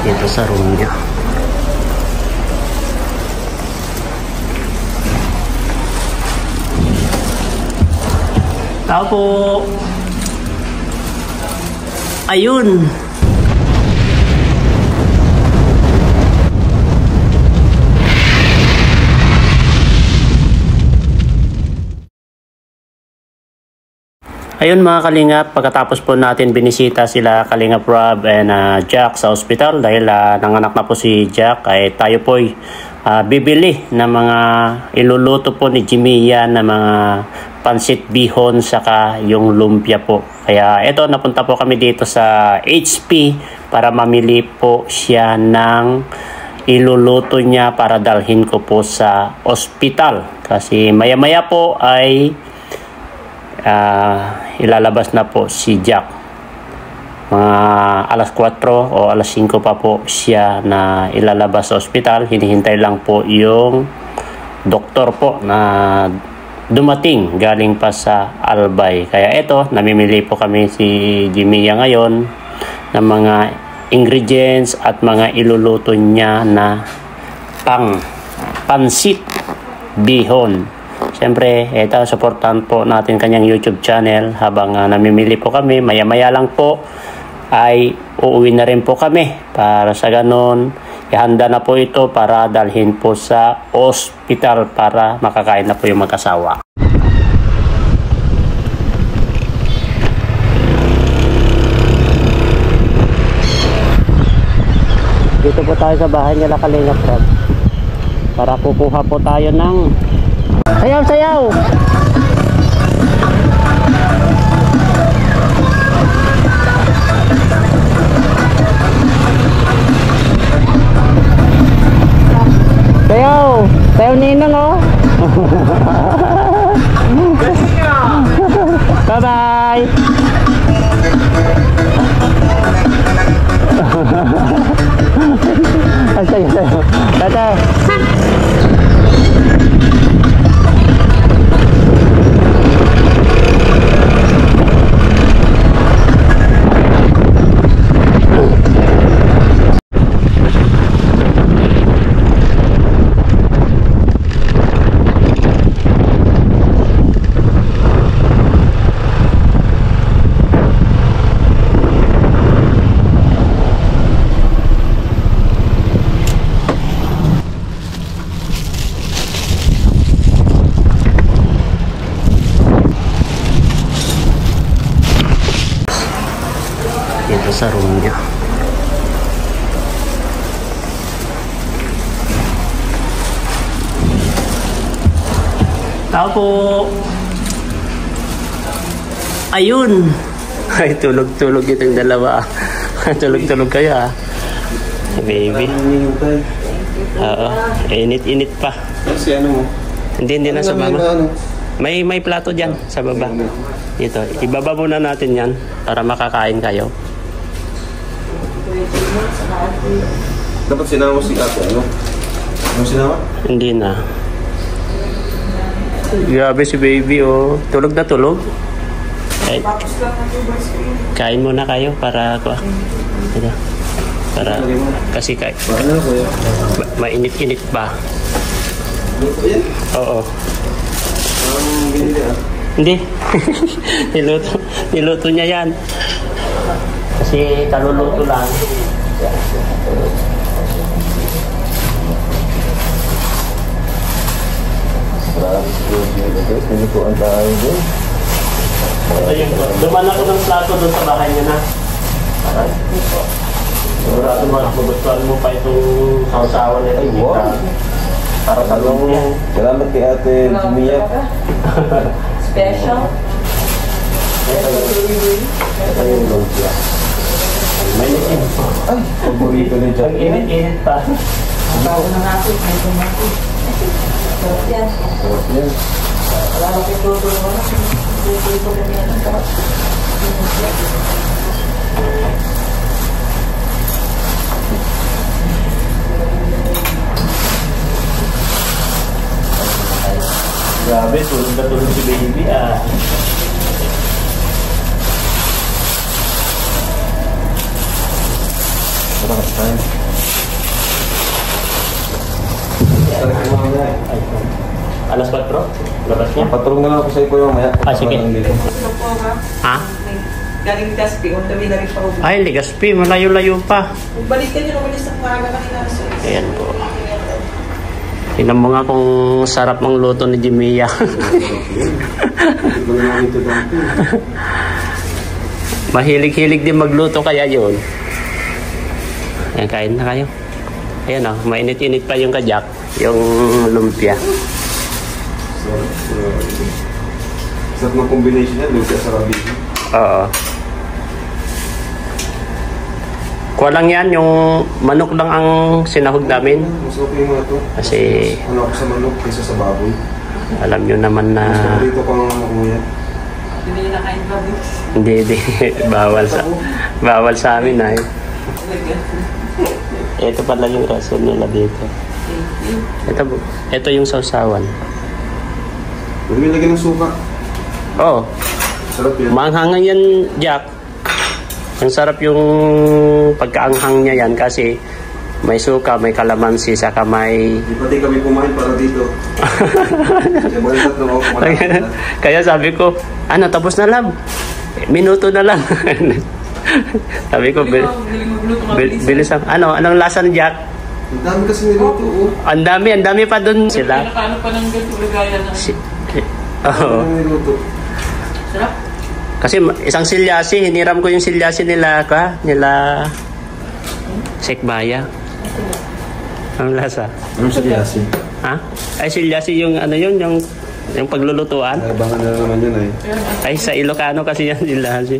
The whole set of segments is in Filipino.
dito sa room niya. Tao po. Ayun. Ayun mga kalingap, pagkatapos po natin binisita sila Kalingap Rob and Jack sa ospital dahil nanganak na po si Jack, ay tayo po bibili ng mga iluluto po ni Jimia na mga pansit bihon saka yung lumpia po. Kaya eto, napunta po kami dito sa HP para mamili po siya ng iluluto niya para dalhin ko po sa ospital. Kasi maya maya po ay ilalabas na po si Jack. Mga alas 4 o alas 5 pa po siya na ilalabas sa ospital. Hinihintay lang po yung doktor po na dumating galing pa sa Albay. Kaya eto, namimili po kami si Jimia ngayon ng mga ingredients at mga iluluto niya na pansit bihon. Siyempre, ito, supportan po natin kanyang YouTube channel habang namimili po kami. Maya-maya lang po ay uuwi na rin po kami. Para sa ganon, ihanda na po ito para dalhin po sa ospital para makakain na po yung mag-asawa. Dito po tayo sa bahay nila Kalingap Rob para kukuha po tayo ng sayaw, sayaw! Sayaw! Sayaw ninang oh! Bye-bye! Sayaw, sayaw! Tatay! dito sa room niya. Tao po. Ayun. Ay, tulog-tulog itong dalawa. Tulog-tulog kayo ah. Baby. Oo. Init-init pa. Kasi ano mo? Hindi na sa baba. May plato dyan sa baba. Dito. Ibaba muna natin yan para makakain kayo. Dapat sinama si Kato, ano? Ano sinama? Hindi na. Grabe si baby, oh. Tulog na tulog. Ay, kain muna kayo para kasi mainit-init pa. Oo. Hindi. Niluto niya yan. Kasi kaluluto lang. Duman ako ng plato doon sa bahay niya na. Sigurado magugustuhan mo pa itong sausawan nito. Para sa lumpia. Salamat kay Ate Jimia. Special? Ito yung lumpia. May init pa. Ay, paborito ni Jack. Init pa. Bago na natin. May tumato. Sarap yan. Sarap yan. Wala na kayo tutulong na. Tutulong na yan. Sarap. Grabe, tulog na tulog si baby ah. tayo. Alas 4? Labas niya? Patulong na lang ako sa iyo mamaya. Sige. Ha? Galing Gaspi, on the way na rin pa uwi. Ay, Legazpi, malayo-layo pa. Balik ka nyo, umalis ng maaga kanina. Ayan po. Tingnan mo nga kung sarap ng luto ni Jimia. Mahilig-hilig din magluto kaya yun. Ayan, kain na kayo. Ayan o, mainit-init pa yung kajak, yung lumpia. Sarap ng combination yan, lumpia sa rabi. Oo. Kuha lang yan, yung manok lang ang sinahog namin. Mas okay mo na ito. Kasi Ano ako sa manok kaysa sa baboy. alam nyo naman na Dito pang kuya. Hindi nyo nakain pa, Bix. hindi, bawal sa amin ay. Ito pala yung rason nila dito. Ito yung sausawan. Huwag mo lagyan ng suka. Oo. Sarap yan. Maanghangan yan, Jack. Ang sarap yung pagkaanghang niya yan kasi may suka, may kalamansi, saka may... Di pati kami kumain para dito. Kaya balik tatlo ako kumain. Kaya sabi ko, ano, tapos na lang. Minuto na lang. Sabi ko, bilis ang... Anong lasa ni Jack? Ang dami kasi niluto. Ang dami pa dun sila. Pinakaano pa ng ganito lagaya na. Oo. Ang niluto. Sarap. Kasi isang silyasi, hiniram ko yung silyasi nila, Sekbaya. Ang lasa. Anong silyasi? Ha? Ay, silyasi yung ano yun, yung paglulutuan. Abangan na naman yun ay. Ay, sa Ilocano kasi yan silyasi.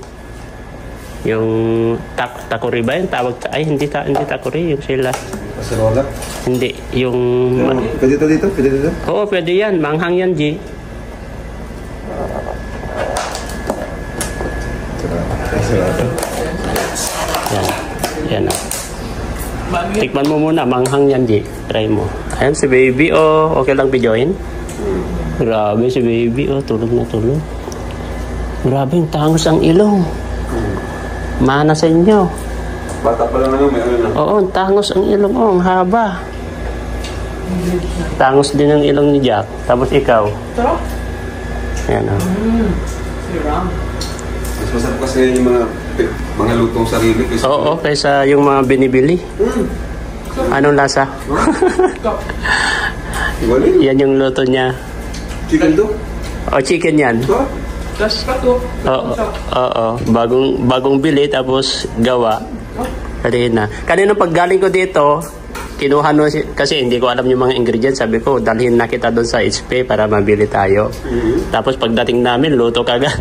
Yung takuri ba yun? Tawag, ay, hindi takuri, yung sila. Kaserola? Hindi, yung... Pwede dito? Pwede dito? Oo, pwede yan. Manghang yan, G. Yan. Tikman mo muna, manghang yan, G. Try mo. Ayan si baby, oh. Okay lang videoin? Grabe si baby, oh. Tulog na tulog. Grabe, yung tangos ang ilong. Mana sa inyo. Bata pa lang may ano na. Oo, tangos ang ilong, oh. Ang haba. Tangos din ang ilong ni Jack. Tapos ikaw. Sarap. Ayan, oh. Sarap. Mas masarap kasi yung mga lutong sarili. Oo, kaysa yung mga binibili. Anong lasa? Iwalin. Yan yung luto niya. Chicken to? O, chicken yan. Ito? Tapos pa to. Oo. Bagong bili tapos gawa. Kanina pag galing ko dito, kinuha no, kasi hindi ko alam yung mga ingredients. Sabi ko, dalhin na kita doon sa HP para mabili tayo. Tapos pagdating namin, luto kagad.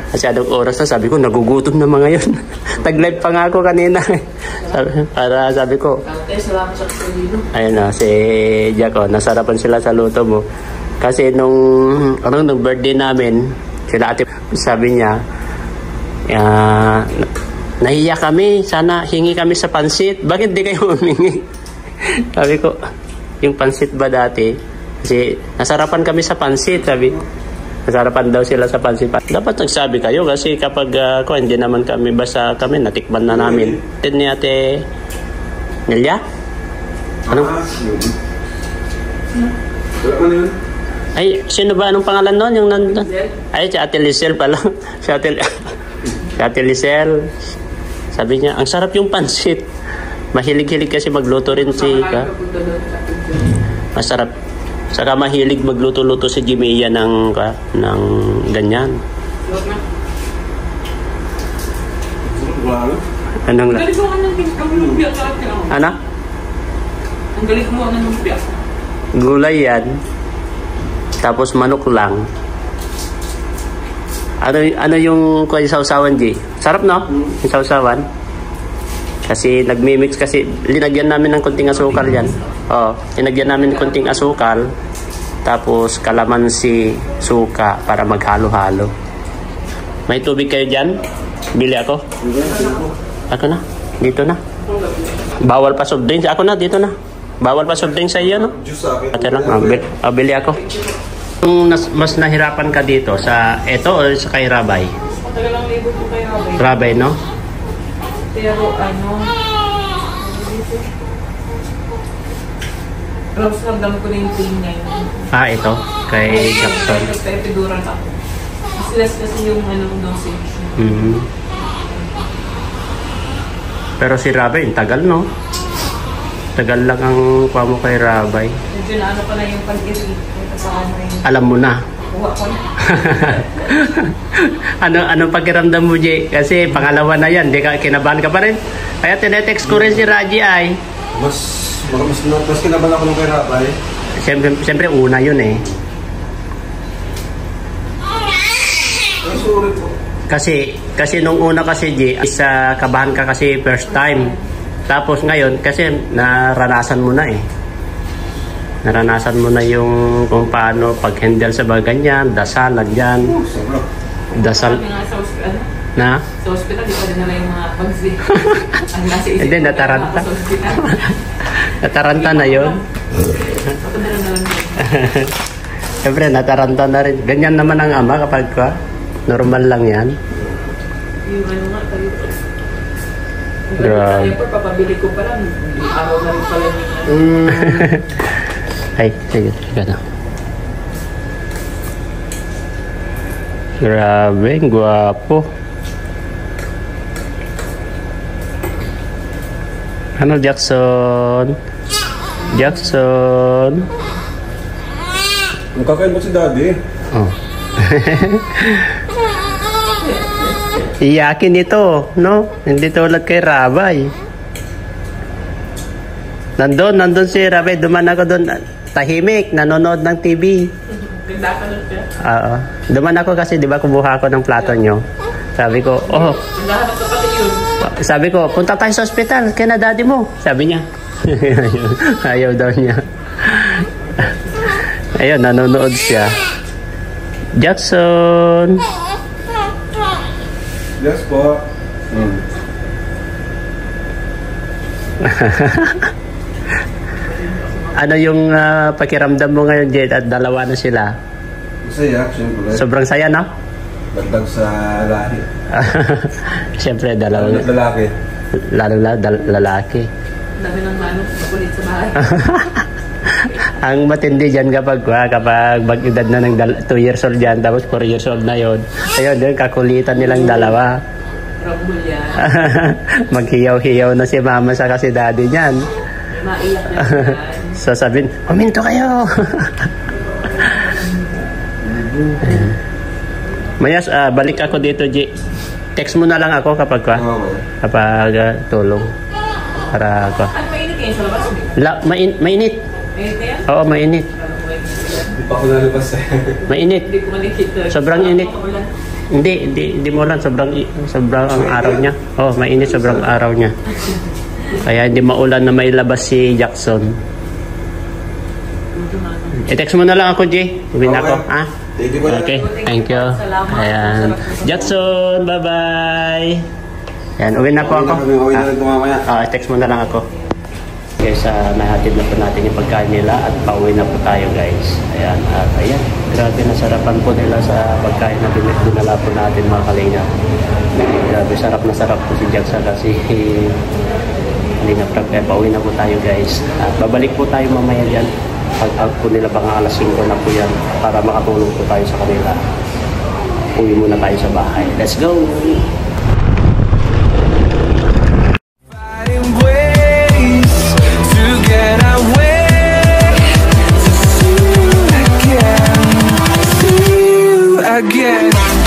Kasi anong oras na, sabi ko, nagugutom na mga yun. Tag-live pa nga ako kanina. sabi ko, Salamat sa kalino. ayun na, si Jaco, nasarapan sila sa luto mo. Kasi nung birthday namin, sila ate, sabi niya, nahiya kami, sana hingi kami sa pansit. Bakit di kayo humingi? Sabi ko, yung pansit ba dati? Kasi nasarapan kami sa pansit, sabi. Nasarapan daw sila sa pansit. Dapat nagsabi kayo kasi kapag hindi naman kami, basta kami, natikman na namin. Tin ni ate Nelia? Ano? Wala ka na yun? Ay, sino ba? Anong pangalan nun? Yung nandun? Ay, si Ate Lisel pala. si Ate Lisel. Sabi niya, ang sarap yung pansit. Mahilig-hilig kasi magluto rin si masarap. Saka mahilig magluto-luto si Jimia ng ganyan. Anong Ang galing mo ng lumpia. Ano? Ang galing mo ng lumpia. Gulay yan. Tapos manok lang. Ano yung sausawan, G? Sarap, no? Yung sausawan. Kasi nagmi-mix kasi linagyan namin ng konting asukal yan. Oh, linagyan namin ng konting asukal. Tapos kalamansi, suka para maghalo-halo. May tubig kayo dyan? Bili ako? Ako na. Dito na. Bawal pa soft drinks. Ako na, dito na. Bawal pa soft drinks sa iyo, no? Juice sa akin. Ate lang, bili ako. Kung mas nahirapan ka dito sa eto o sa kay Rabay? Matagal ang libo po kayo. Rabay, no? Pero Rose, ramdam ko na yung pain ngayon. Ito, kay Jackson. Nagpa-epidural ako. Mas less kasi yung dosage. Pero si Rabay, tagal no? Tagal lang ang kuha mo kay Rabay. Medyo na pa na yung pag-irate. Alam mo na. Kuha ko na. ano pakiramdam mo, Jay? Kasi pangalawa na yan, di ka, kinabahan ka pa rin. Kaya tinetext ko rin si Raji ay. Mas kinabahan ako ng kay Rabay. Siyempre una yun eh. Ay, sorry po. Kasi nung una kasi, Jay, isa kabahan ka kasi first time. Tapos ngayon, kasi naranasan mo na eh. Naranasan mo na yung kung paano pag-handle sa mga ganyan, dasalan dyan. Dasal. Na? Sa hospital, di pa din nila yung mga bugs eh. Ang nasa isip Hindi, nataranta. Nataranta na yun. Napadala na lang yun. Siyempre, nataranta na rin. Ganyan naman ang ama kapag ka. Normal lang yan. Yung nga, tayo. Grabe. Papabili ko pa lang. Araw na rin pala yung Ay, sige, sige na. Grabe, guwapo. Ano, Jackson? Jackson? Ang kakain mo si Daddy. Oh. Iyakin ito, no? Hindi tulad kay Rabay. Nandun si Rabay. Duman ako doon. Tahimik, nanonood ng TV. Nagdakanod ka? Oo. Duman ako kasi, di ba, kumuha ako ng plato nyo. Sabi ko, oh. Nagdakanod ka pati yun. Sabi ko, punta tayo sa ospital, kaya na daddy mo. Sabi niya. Ayaw daw niya. Ayun, nanonood siya. Jackson! Yes po. Ano yung pakiramdam mo ngayon, Jade, at dalawa na sila? Masaya, siyempre. Sobrang saya, no? Dagdag sa lahi. Siyempre, dalawa. Lalaki. Lalo lalaki. Dami ng kulit sa bahay. Ang matindi dyan kapag mag-edad na ng 2 years old dyan, tapos 4 years old na yun. Ayun, yun, kakulitan nilang dalawa. Rambul yan. Maghiyaw-hiyaw na si mama sa kasi daddy niyan. Maiyak na yan. Sasabihin, huminto kayo! Mayas, balik ako dito, G. Text mo na lang ako kapag tulong. Para ako. Ano mainit kayo sa labas? Mainit. Mainit na yan? Oo, mainit. Hindi pa ako lalabas eh. Mainit. Hindi ko manikita. Sobrang init. Hindi mo lang. Sobrang ang araw niya. Oo, mainit. Sobrang araw niya. Kaya hindi maulan na may labas si Jackson. I-text mo na lang ako, G. Uwi na ako. Ah? Okay, thank you. Ayan. Jackson, bye-bye. Ayan, uwi na po ako. Uwi na rin mamaya. Text mo na lang ako. Guys, nahatid na po natin yung pagkain nila at pauwi na po tayo, guys. Ayan, at ayan. Grabe, nasarapan po nila sa pagkain na dinala po natin, mga kalinga. Grabe, sarap na sarap po si Jackson kasi hindi na prep. Kaya pauwi na po tayo, guys. At babalik po tayo mamaya dyan. Pag-out po nila pang alas 5 na po yan para makatulong po tayo sa kanila. Uwi muna tayo sa bahay. Let's go! Again.